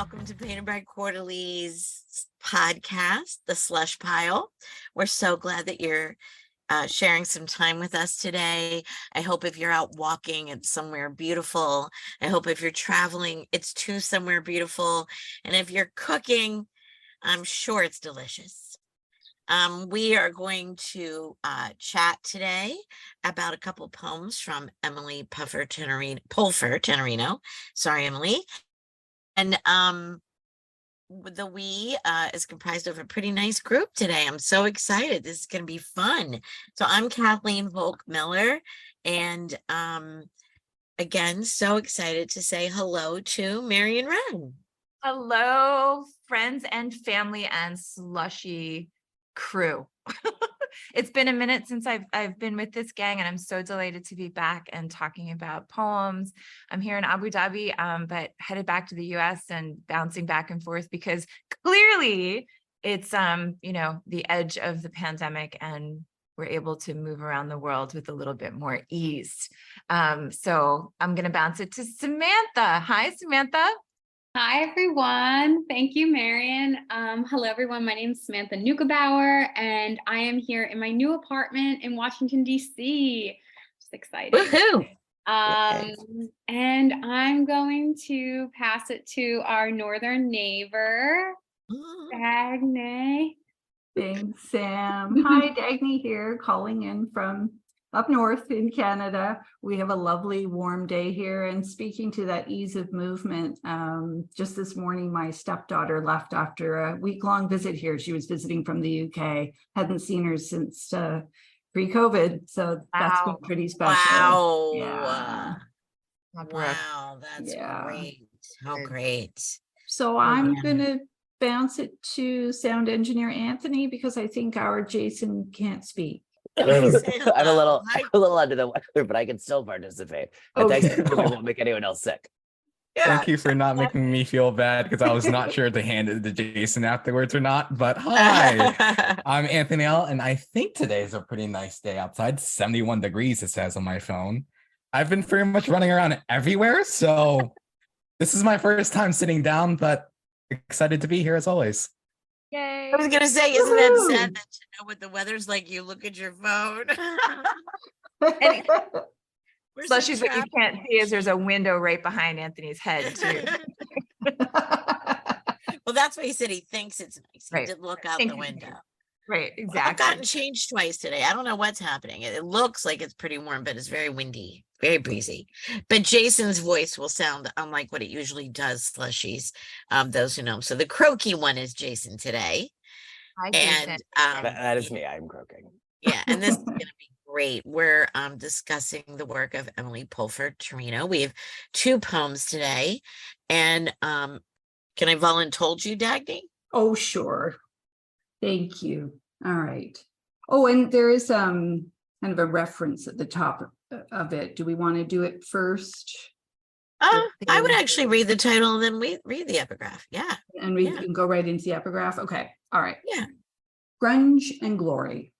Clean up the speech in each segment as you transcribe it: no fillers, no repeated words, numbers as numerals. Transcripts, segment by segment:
welcome to Painted by Quarterly's podcast, The Slush Pile. We're so glad that you're sharing some time with us today. I hope if you're out walking, it's somewhere beautiful. I hope if you're traveling, it's to somewhere beautiful. And if you're cooking, I'm sure it's delicious. We are going to chat today about a couple poems from Emily Pulfer-Terino. Sorry, Emily. And the we is comprised of a pretty nice group today. I'm so excited. This is going to be fun. So I'm Kathleen Volk-Miller, and again, so excited to say hello to Marion Wren. Hello, friends and family and slushy crew. It's been a minute since I've been with this gang, and I'm so delighted to be back and talking about poems. I'm here in Abu Dhabi, but headed back to the US and bouncing back and forth because clearly it's the edge of the pandemic and we're able to move around the world with a little bit more ease. So I'm gonna bounce it to Samantha. Hi, Samantha. Hi, everyone. Thank you, Marion. Hello, everyone. My name is Samantha Nukebauer, and I am here in my new apartment in Washington, D.C. Just excited. Woohoo! And I'm going to pass it to our northern neighbor, Dagny. Thanks, Sam. Hi, Dagny here, calling in from up north in Canada. We have a lovely warm day here, and speaking to that ease of movement, just this morning my stepdaughter left after a week-long visit here. She was visiting from the UK, hadn't seen her since pre-COVID, so that's been pretty special. Wow. Yeah. Wow, that's great. How great. So I'm gonna bounce it to sound engineer Anthony because I think our Jason can't speak. I'm a little under the weather, but I can still participate. And thanks for I won't make anyone else sick. Thank you for not making me feel bad because I was not sure to hand it to Jason afterwards or not. But hi, I'm Anthony L, and I think today's a pretty nice day outside. 71 degrees, it says on my phone. I've been pretty much running around everywhere, so this is my first time sitting down, but excited to be here as always. Yay. I was gonna say, isn't that sad that you know what the weather's like? You look at your phone. Slushies, what you can't see is there's a window right behind Anthony's head too. Well, that's why he said he thinks it's nice. He Right. did look out the window. Right, I've exactly. gotten changed twice today. I don't know what's happening. It looks like it's pretty warm, but it's very windy, very breezy. But Jason's voice will sound unlike what it usually does, Slushies, those who know him. So the croaky one is Jason today. Hi, And Jason. That is me. I'm croaking. yeah, and this is going to be great. We're discussing the work of Emily Pulfer-Terino. We have two poems today. And can I voluntold you, Dagny? Oh, sure. Thank you. All right. Oh, and there is kind of a reference at the top of it. Do we want to do it first? I would actually read the title and then we read the epigraph. Yeah. And we can go right into the epigraph. Okay. All right. Yeah. Grunge and glory.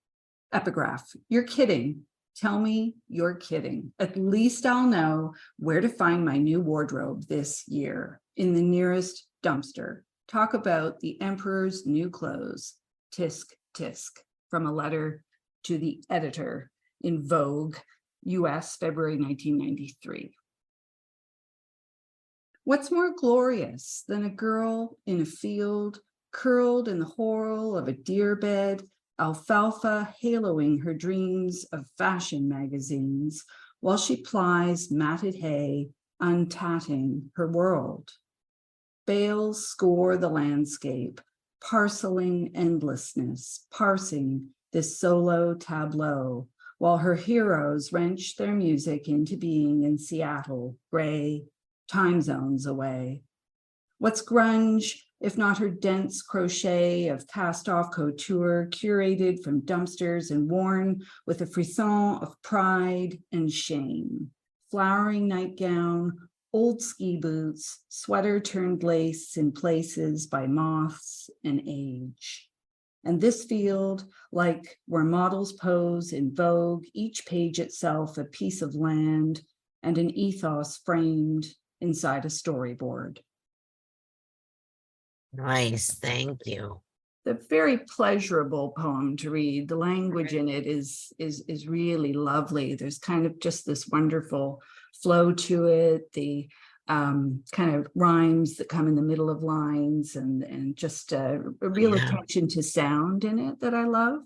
Epigraph. You're kidding. Tell me you're kidding. At least I'll know where to find my new wardrobe this year in the nearest dumpster. Talk about the emperor's new clothes. Tisk, tisk. From a letter to the editor in Vogue, US, February 1993. What's more glorious than a girl in a field, curled in the whorl of a deer bed, alfalfa haloing her dreams of fashion magazines, while she plies matted hay, untatting her world? Bales score the landscape, parceling endlessness, parsing this solo tableau, while her heroes wrench their music into being in Seattle, gray, time zones away. What's grunge, if not her dense crochet of cast-off couture, curated from dumpsters and worn with a frisson of pride and shame? Flowering nightgown, old ski boots, sweater turned lace in places by moths and age. And this field, like where models pose in Vogue, each page itself a piece of land and an ethos framed inside a storyboard. Nice, thank you. A very pleasurable poem to read. The language in it is really lovely. There's kind of just this wonderful flow to it. The kind of rhymes that come in the middle of lines, and just a real attention to sound in it that I love.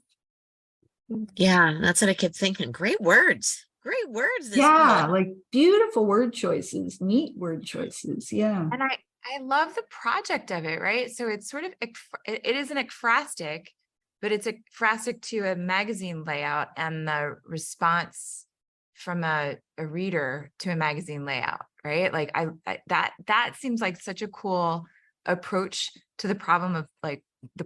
Yeah, that's what I kept thinking. Great words. Great words. Yeah, like beautiful word choices, neat word choices. Yeah. And I love the project of it, right? So it's sort of, it is an ekphrastic, but it's ekphrastic to a magazine layout and the response from a reader to a magazine layout, right? Like that seems like such a cool approach to the problem of like the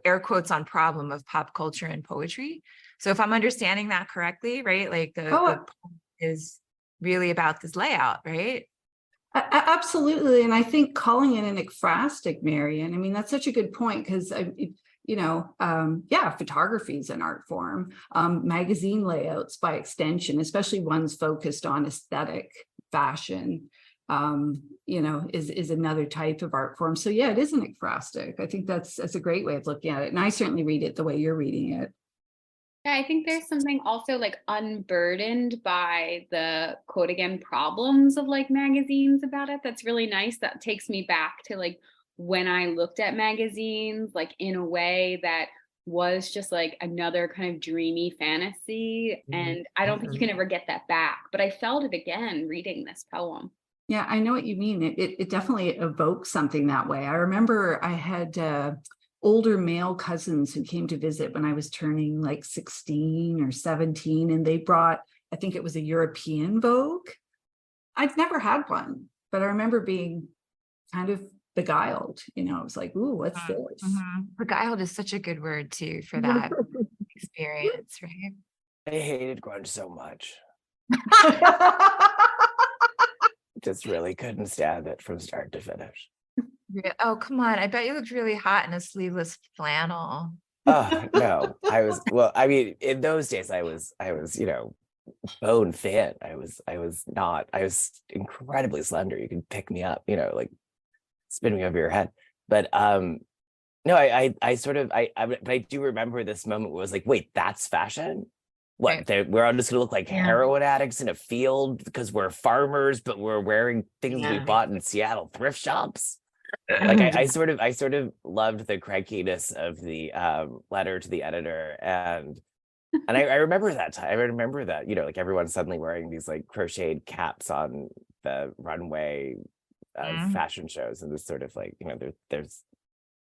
air quotes on problem of pop culture and poetry. So if I'm understanding that correctly, right? Like the poem is really about this layout, right? Absolutely. And I think calling it an ekphrastic, Marian, I mean, that's such a good point, because photography is an art form. Magazine layouts by extension, especially ones focused on aesthetic fashion, is another type of art form. So yeah, it is an ekphrastic. I think that's a great way of looking at it. And I certainly read it the way you're reading it. Yeah, I think there's something also like unburdened by the quote again problems of like magazines about it. That's really nice. That takes me back to like when I looked at magazines, like in a way that was just like another kind of dreamy fantasy. And I don't think you can ever get that back, but I felt it again reading this poem. Yeah, I know what you mean. It definitely evokes something that way. I remember I had older male cousins who came to visit when I was turning like 16 or 17, and they brought, I think it was a European Vogue. I'd never had one, but I remember being kind of beguiled. I was like, ooh, what's this? Beguiled is such a good word too for that experience, right? I hated grunge so much. Just really couldn't stand it from start to finish. Oh, come on. I bet you looked really hot in a sleeveless flannel. Oh, no. I mean, in those days I was, bone thin. I was incredibly slender. You could pick me up, like spin me over your head. But no, but I do remember this moment where it was like, wait, that's fashion? What, Right. we're all just gonna look like heroin addicts in a field because we're farmers, but we're wearing things we bought in Seattle thrift shops? Like I sort of loved the crankiness of the letter to the editor, and I remember that time. I remember that, like everyone suddenly wearing these like crocheted caps on the runway of fashion shows, and this sort of like, there's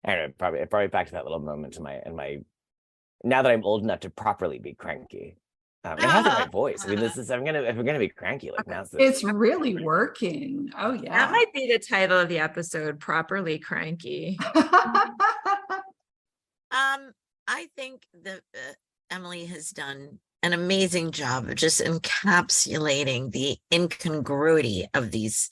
I don't know, probably it brought me back to that little moment in my now that I'm old enough to properly be cranky. It has the right voice. I mean, if we're gonna be cranky, like now's the It's really working. Oh yeah. That might be the title of the episode, Properly Cranky. I think that Emily has done an amazing job of just encapsulating the incongruity of these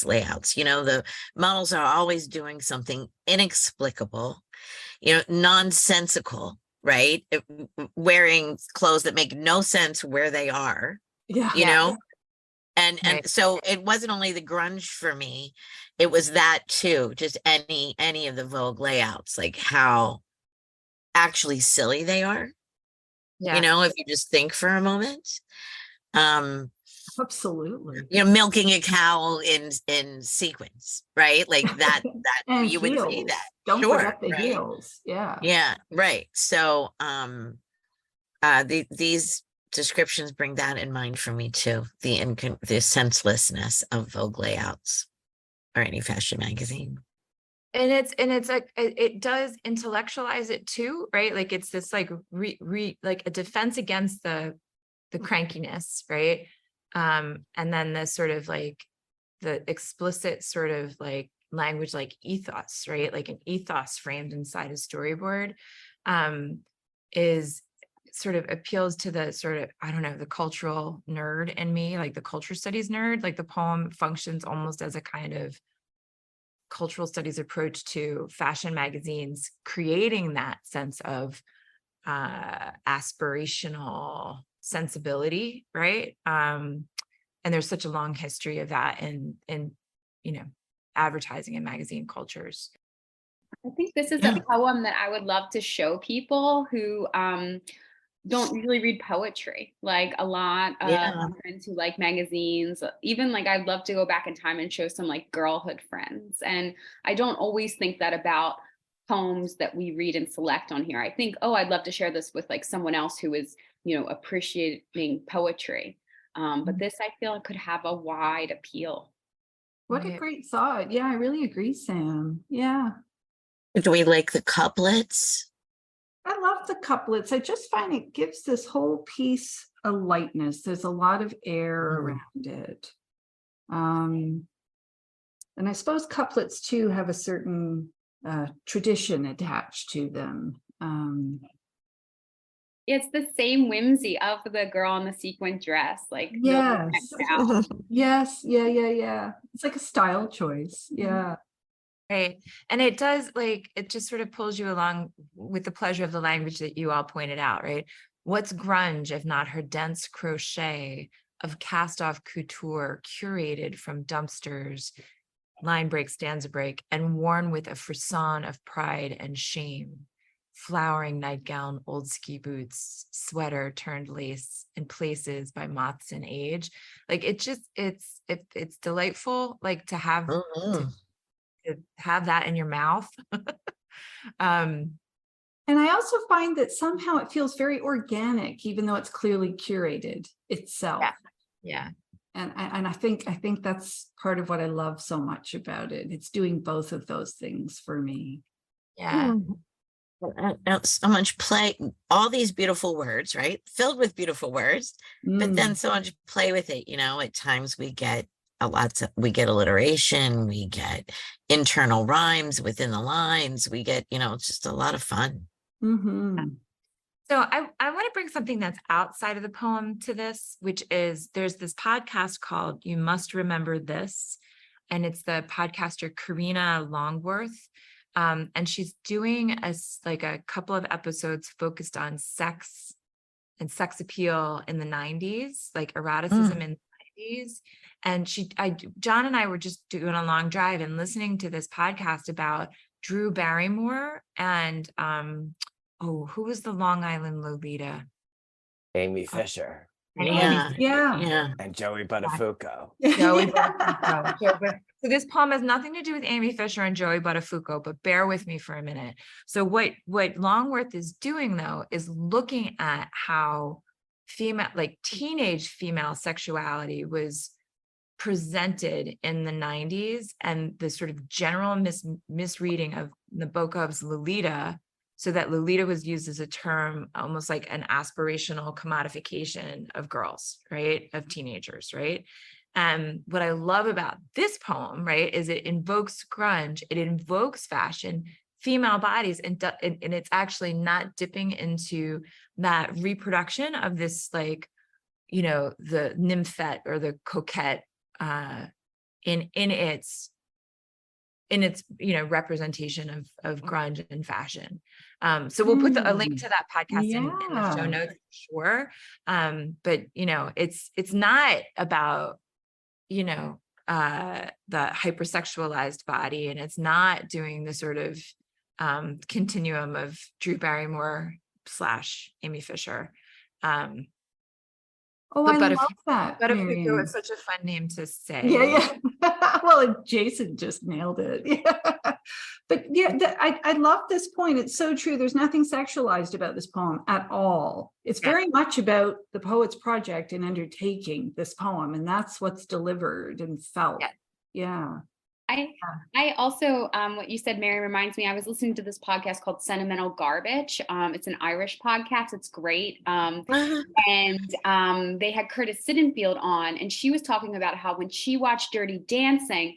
layouts. The models are always doing something inexplicable, nonsensical, right? Wearing clothes that make no sense where they are. Yeah. And Right. so it wasn't only the grunge for me, it was that too, just any of the Vogue layouts, like how actually silly they are. If you just think for a moment. Absolutely. Milking a cow in sequins, right? Like that And you heels. would see that. Don't Sure, forget the right? heels. Yeah. Yeah, right. So these descriptions bring that in mind for me too, the senselessness of Vogue layouts or any fashion magazine. And it's like it does intellectualize it too, right? Like it's this like like a defense against the crankiness, right? And then the sort of like the explicit sort of like language, like ethos, right? Like an ethos framed inside a storyboard is sort of appeals to the sort of, I don't know, the cultural nerd in me, like the culture studies nerd. Like the poem functions almost as a kind of cultural studies approach to fashion magazines, creating that sense of aspirational sensibility, right? And there's such a long history of that in advertising and magazine cultures. I think this is Yeah. a poem that I would love to show people who don't usually read poetry. Like a lot of Yeah. my friends who like magazines, even like I'd love to go back in time and show some like girlhood friends. And I don't always think that about poems that we read and select on here. I think, oh, I'd love to share this with like someone else who is, you know, appreciating poetry. But this I feel could have a wide appeal. What a Right. great thought. Yeah, I really agree, Sam. Yeah. Do we like the couplets? I love the couplets. I just find it gives this whole piece a lightness. There's a lot of air around it. And I suppose couplets too have a certain tradition attached to them. It's the same whimsy of the girl in the sequin dress. Like, no one Yes. checks out. Yes. Yeah. It's like a style choice. Yeah. Right. And it does, like, it just sort of pulls you along with the pleasure of the language that you all pointed out, right? What's grunge if not her dense crochet of cast-off couture curated from dumpsters, line break, stanza break, and worn with a frisson of pride and shame? Flowering nightgown, old ski boots, sweater turned lace in places by moths and age. Like it just, it's delightful, like to have that in your mouth. And I also find that somehow it feels very organic, even though it's clearly curated itself. Yeah. And I think that's part of what I love so much about it. It's doing both of those things for me. Yeah. So much play, all these beautiful words, right? Filled with beautiful words, but then so much play with it. You know, at times we get we get alliteration, we get internal rhymes within the lines, we get, you know, it's just a lot of fun. So I want to bring something that's outside of the poem to this, which is there's this podcast called You Must Remember This. And it's the podcaster Karina Longworth. And she's doing a couple of episodes focused on sex and sex appeal in the 90s, like eroticism in the 90s. And John and I were just doing a long drive and listening to this podcast about Drew Barrymore and who was the Long Island Lolita? Amy Fisher. Yeah. And Joey Buttafuoco. So this poem has nothing to do with Amy Fisher and Joey Buttafuoco, but bear with me for a minute. So what Longworth is doing though is looking at how teenage female sexuality was presented in the 90s and the sort of general misreading of Nabokov's Lolita, so that Lolita was used as a term, almost like an aspirational commodification of girls, right? Of teenagers, right? What I love about this poem, right, is it invokes grunge, it invokes fashion, female bodies, and it's actually not dipping into that reproduction of this, like, you know, the nymphette or the coquette in its you know, representation of grunge and fashion. So we'll put a link to that podcast in the show notes for sure. But you know, it's not about, you know, the hypersexualized body, and it's not doing the sort of continuum of Drew Barrymore / Amy Fisher. I love that. Buttafuoco is such a fun name to say. Yeah. Well, Jason just nailed it. Yeah. But yeah, I love this point. It's so true. There's nothing sexualized about this poem at all. It's very much about the poet's project in undertaking this poem, and that's what's delivered and felt. Yeah. I also, what you said, Mary, reminds me, I was listening to this podcast called Sentimental Garbage. It's an Irish podcast. It's great. And they had Curtis Sittenfeld on, and she was talking about how when she watched Dirty Dancing,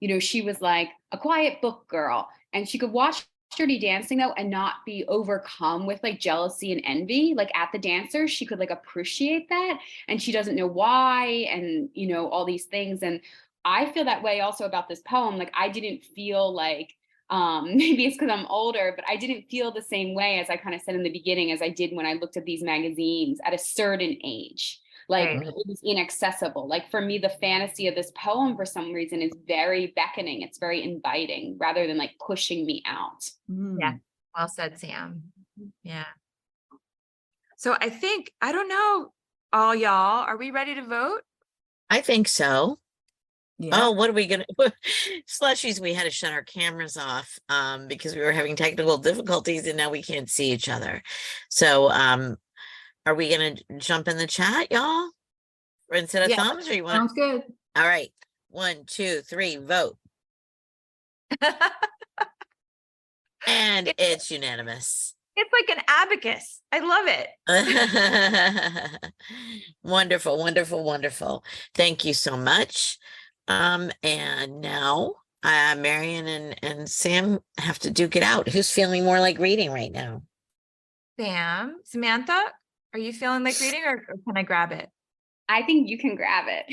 you know, she was like a quiet book girl, and she could watch Dirty Dancing though and not be overcome with like jealousy and envy. Like at the dancers, she could like appreciate that, and she doesn't know why, and you know, all these things. And I feel that way also about this poem. Like I didn't feel like, maybe it's because I'm older, but I didn't feel the same way, as I kind of said in the beginning, as I did when I looked at these magazines at a certain age. Like Right. it was inaccessible. Like for me, the fantasy of this poem for some reason is very beckoning. It's very inviting rather than like pushing me out. Yeah. Well said, Sam. Yeah. So I think, I don't know, all y'all, are we ready to vote? I think so. Yeah. Oh, what are we gonna Slushies? We had to shut our cameras off because we were having technical difficulties and now we can't see each other. So are we gonna jump in the chat, y'all? Or instead of Yeah. thumbs, or you want? Sounds good. All right, 1, 2, 3, vote, and it's unanimous. It's like an abacus. I love it. Wonderful, wonderful, wonderful. Thank you so much. And now Marion and Sam have to duke it out. Who's feeling more like reading right now? Sam, Samantha, are you feeling like reading or can I grab it? I think you can grab it.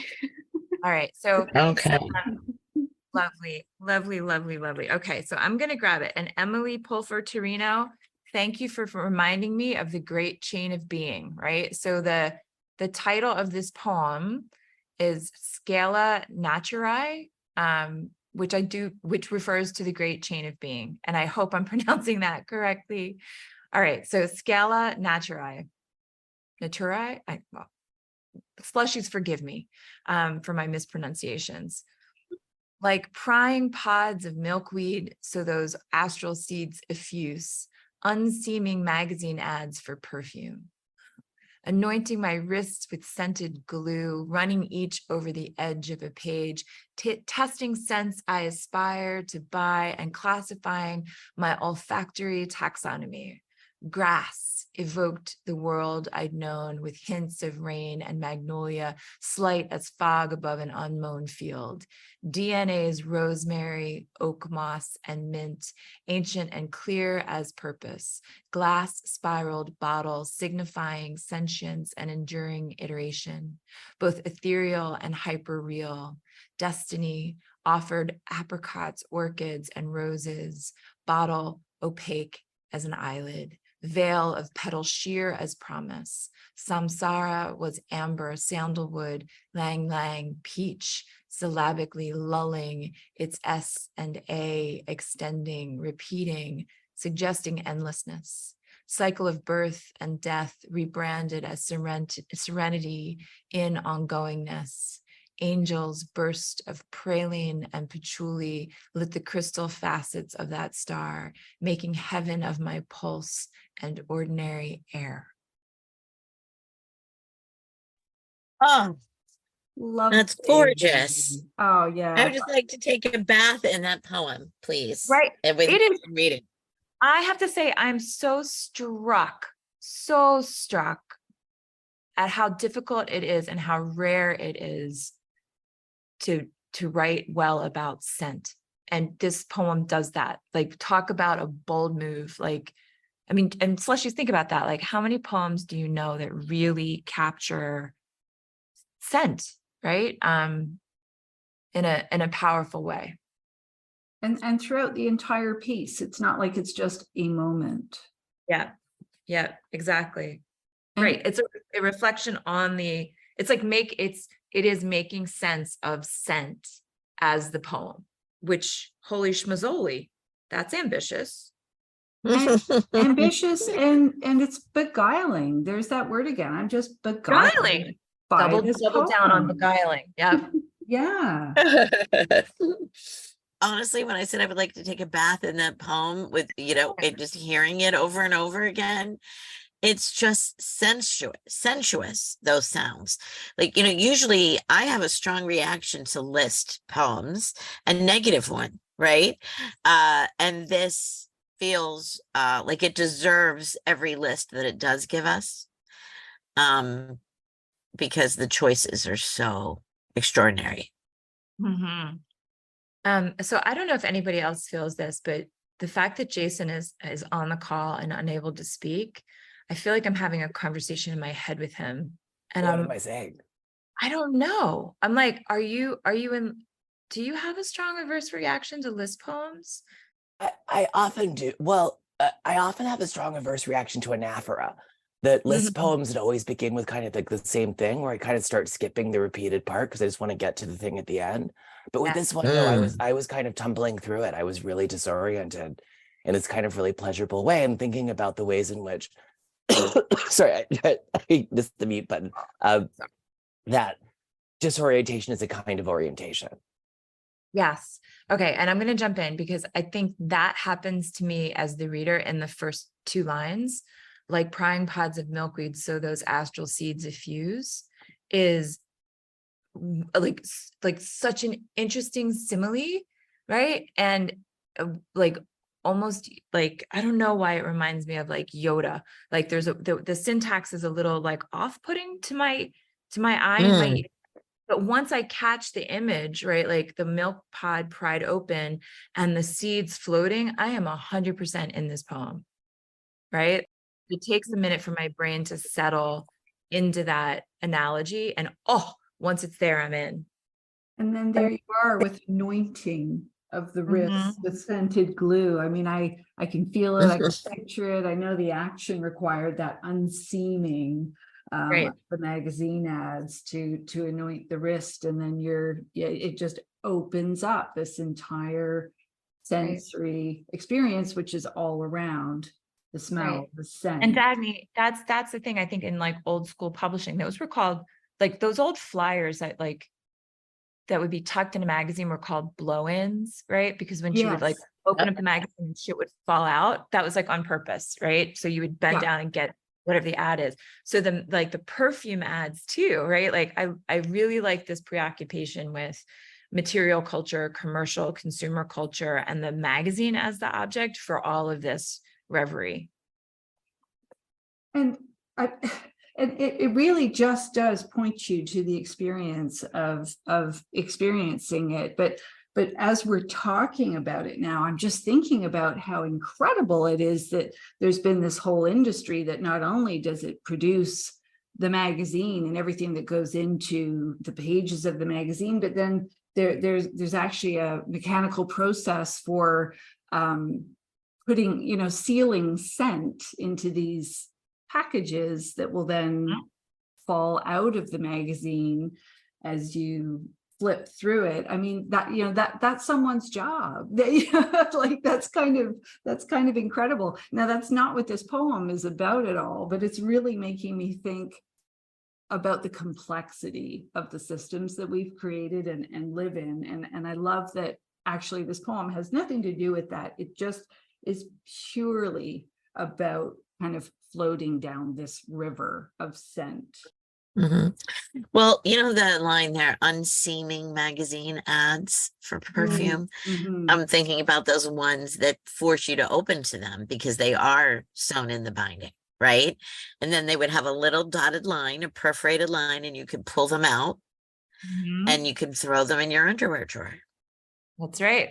All right. So Okay. lovely, lovely, lovely, lovely. Okay. So I'm going to grab it. And Emily Pulfer-Terino, thank you for reminding me of the great chain of being, right? So the title of this poem is Scala Naturae, which refers to the great chain of being. And I hope I'm pronouncing that correctly. All right. So Scala Naturae. Well, Slushies, forgive me for my mispronunciations. Like prying pods of milkweed, so those astral seeds effuse, unseeming magazine ads for perfume. Anointing my wrists with scented glue, running each over the edge of a page, testing scents I aspire to buy and classifying my olfactory taxonomy. Grass evoked the world I'd known with hints of rain and magnolia, slight as fog above an unmown field. DNA's rosemary, oak moss, and mint, ancient and clear as purpose. Glass spiraled bottles signifying sentience and enduring iteration, both ethereal and hyper-real. Destiny offered apricots, orchids, and roses. Bottle opaque as an eyelid. Veil of petal sheer as promise. Samsara was amber, sandalwood, lang lang, peach, syllabically lulling, its S and A extending, repeating, suggesting endlessness. Cycle of birth and death rebranded as serenity in ongoingness. Angels burst of praline and patchouli lit the crystal facets of that star, making heaven of my pulse and ordinary air. Oh, Love that's gorgeous. Oh I yeah. would just like to take a bath in that poem, please. Right. And with It is. reading. I have to say, I'm so struck at how difficult it is and how rare it is to write well about scent. And this poem does that. Like, talk about a bold move. Like, I mean, and Slushies, think about that. Like, how many poems do you know that really capture scent, right? In a powerful way. And throughout the entire piece, it's not like it's just a moment. Yeah, exactly. And Right. It's a reflection on it's like it is making sense of scent as the poem, which holy schmazzoli, that's ambitious. ambitious and it's beguiling. There's that word again. I'm just beguiling. Double down on beguiling. Yeah. Yeah. Honestly, when I said I would like to take a bath in that poem with, it just hearing it over and over again, it's just sensuous, those sounds. Like, usually I have a strong reaction to list poems, a negative one, right? And this feels like it deserves every list that it does give us, because the choices are so extraordinary. Mm-hmm. So I don't know if anybody else feels this, but the fact that Jason is on the call and unable to speak, I feel like I'm having a conversation in my head with him. And What am I saying? I don't know. I'm like, do you have a strong adverse reaction to list poems? I often do. Well, I often have a strong adverse reaction to anaphora. The list poems would always begin with kind of like the same thing, where I kind of start skipping the repeated part because I just want to get to the thing at the end. But with this one, no, I was kind of tumbling through it. I was really disoriented in this kind of really pleasurable way, and thinking about the ways in which, sorry, I missed the mute button. That disorientation is a kind of orientation. Yes. Okay. And I'm going to jump in because I think that happens to me as the reader in the first 2 lines, like prying pods of milkweed, so those astral seeds effuse, is like such an interesting simile, right? And like almost like, I don't know why it reminds me of like Yoda. Like there's the syntax is a little like off-putting to my eye and my. But once I catch the image, right, like the milk pod pried open and the seeds floating, I am 100% in this poem, right? It takes a minute for my brain to settle into that analogy. And once it's there, I'm in. And then there you are with anointing of the wrist with scented glue. I mean, I can feel it, I can picture it. I know the action required that unseaming Right. the magazine ads to anoint the wrist, and then it just opens up this entire sensory experience, which is all around the smell, the scent. And Dagny, that's the thing. I think in like old school publishing, those were called like those old flyers that would be tucked in a magazine were called blow-ins, right? Because when she would like open up the magazine, shit would fall out. That was like on purpose, right? So you would bend down and get whatever the ad is. So the perfume ads too, right? Like I really like this preoccupation with material culture, commercial consumer culture, and the magazine as the object for all of this reverie. And it really just does point you to the experience of experiencing it. But as we're talking about it now, I'm just thinking about how incredible it is that there's been this whole industry that not only does it produce the magazine and everything that goes into the pages of the magazine, but then there's actually a mechanical process for putting, sealing scent into these packages that will then fall out of the magazine as you flip through it. I mean, that's someone's job. Like that's kind of incredible. Now that's not what this poem is about at all, but it's really making me think about the complexity of the systems that we've created and live in. And I love that actually this poem has nothing to do with that. It just is purely about kind of floating down this river of scent. Well, the line there, unseaming magazine ads for perfume. I'm thinking about those ones that force you to open to them because they are sewn in the binding, right? And then they would have a little dotted line, a perforated line, and you could pull them out and you could throw them in your underwear drawer. That's right.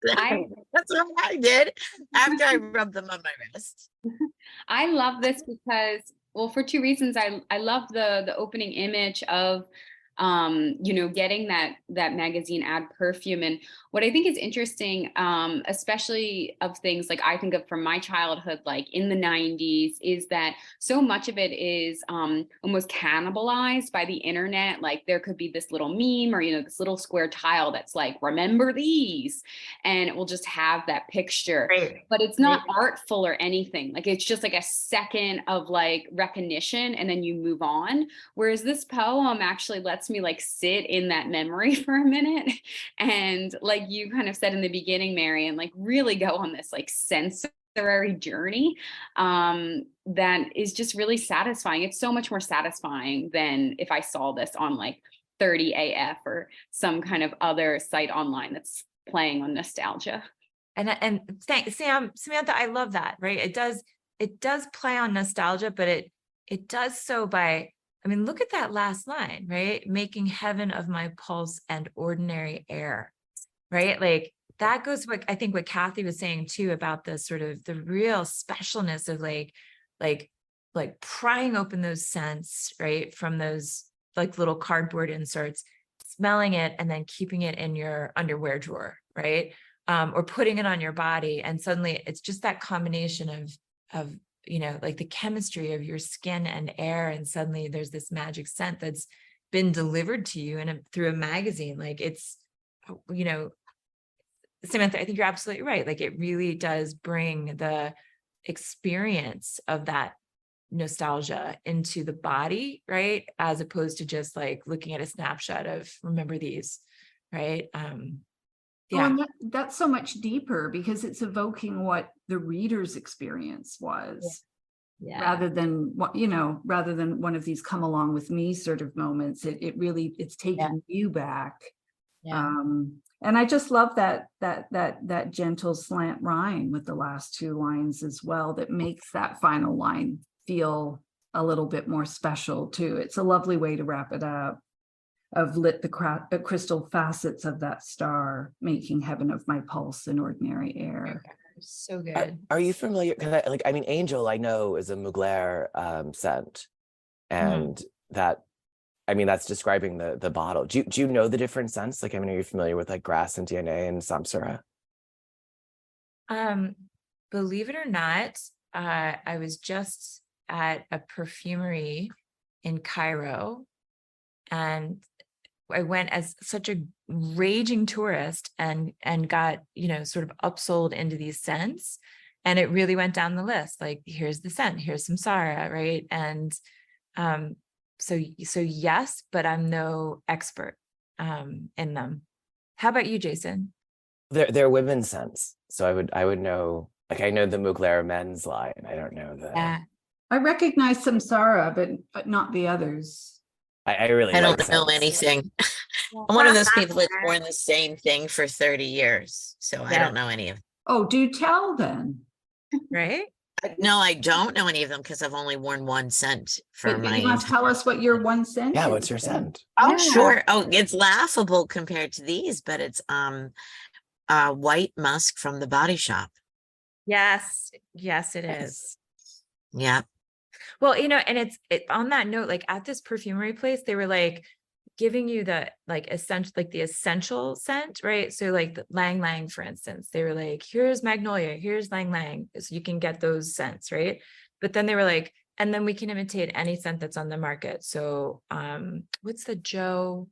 That's what I did after I rubbed them on my wrist. I love this because, well, for 2 reasons. I love the opening image of getting that magazine ad perfume. And what I think is interesting, especially of things like I think of from my childhood, like in the 90s, is that so much of it is almost cannibalized by the internet. Like there could be this little meme or, this little square tile that's like, remember these, and it will just have that picture, but it's not artful or anything. Like it's just like a second of like recognition and then you move on. Whereas this poem actually lets me like sit in that memory for a minute and like you kind of said in the beginning, Mary, and like really go on this like sensory journey that is just really satisfying. It's so much more satisfying than if I saw this on like 30 AF or some kind of other site online that's playing on nostalgia. And thanks, Samantha, I love that, right? It does play on nostalgia, but it does so by, I mean, look at that last line, right? Making heaven of my pulse and ordinary air, right? Like that goes what I think what Kathy was saying too about the sort of the real specialness of like prying open those scents, right? From those like little cardboard inserts, smelling it and then keeping it in your underwear drawer, right? Or putting it on your body. And suddenly it's just that combination of like the chemistry of your skin and air, and suddenly there's this magic scent that's been delivered to you through a magazine. Like it's, Samantha, I think you're absolutely right. Like it really does bring the experience of that nostalgia into the body, right? As opposed to just like looking at a snapshot of remember these, right? Oh, and that's so much deeper because it's evoking what the reader's experience was. Yeah. Rather than what, rather than one of these come along with me sort of moments, it's taking you back. Yeah. And I just love that gentle slant rhyme with the last two lines as well, that makes that final line feel a little bit more special too. It's a lovely way to wrap it up. Of lit the crystal facets of that star, making heaven of my pulse in ordinary air. So good. Are you familiar? Because Angel, I know, is a Mugler scent, and that's describing the bottle. Do you know the different scents? Are you familiar with like grass and DNA and samsara? Believe it or not, I was just at a perfumery in Cairo, and I went as such a raging tourist and got, sort of upsold into these scents. And it really went down the list. Like, here's the scent, here's samsara, right? And so yes, but I'm no expert in them. How about you, Jason? They're women's scents. So I would know, I know the Mugler men's line. I don't know the. Yeah. I recognize samsara, but not the others. I really I like don't know scents. anything. I'm one of those people that's worn the same thing for 30 years. So I don't know any of them. Oh, do tell then. Right? No, I don't know any of them because I've only worn one scent for But my you must tell us what your one scent Yeah, is. what's your scent? Oh, Yeah. sure. Oh, it's laughable compared to these, but it's white musk from the Body Shop. Yes, it is. Yeah. Well, and it's on that note, like at this perfumery place, they were like giving you the essential scent, right? So like the Lang Lang, for instance, they were like, here's Magnolia, here's Lang Lang. So you can get those scents, right? But then they were like, and then we can imitate any scent that's on the market. So what's the Joe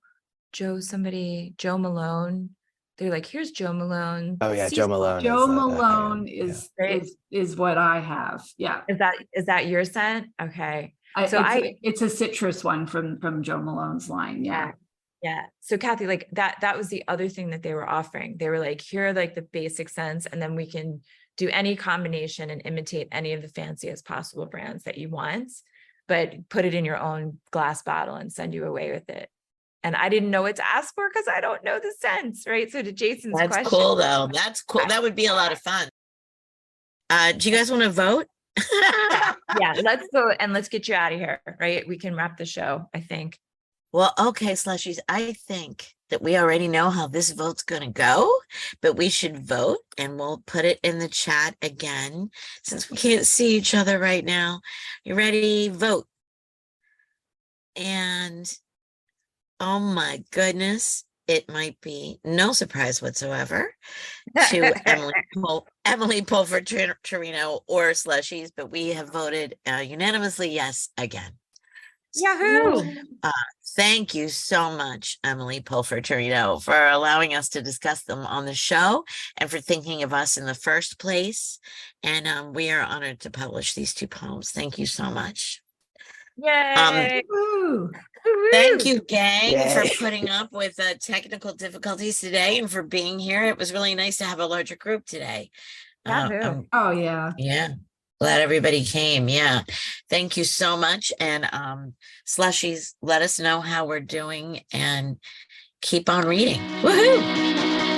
Malone? They're like, here's Joe Malone. Oh yeah, Joe Malone. Joe Malone is what I have. Yeah. Is that your scent? Okay. It's a citrus one from Joe Malone's line. Yeah. Yeah. So Kathy, like that was the other thing that they were offering. They were like, here are like the basic scents, and then we can do any combination and imitate any of the fanciest possible brands that you want, but put it in your own glass bottle and send you away with it. And I didn't know what to ask for because I don't know the scents, right? So to Jason's question. That's cool though. That's cool. That would be a lot of fun. Do you guys want to vote? Yeah, let's go and let's get you out of here, right? We can wrap the show, I think. Well, okay, Slushies, I think that we already know how this vote's going to go, but we should vote, and we'll put it in the chat again since we can't see each other right now. You ready? Vote. And oh my goodness, it might be no surprise whatsoever to Emily Pulfer-Terino or Slushies, but we have voted unanimously yes again. Yahoo! Thank you so much, Emily Pulfer-Terino, for allowing us to discuss them on the show and for thinking of us in the first place. And we are honored to publish these two poems. Thank you so much. Yay! Thank you, gang, for putting up with technical difficulties today and for being here. It was really nice to have a larger group today. Oh, yeah. Yeah. Glad everybody came. Yeah. Thank you so much. And Slushies, let us know how we're doing and keep on reading. Woohoo!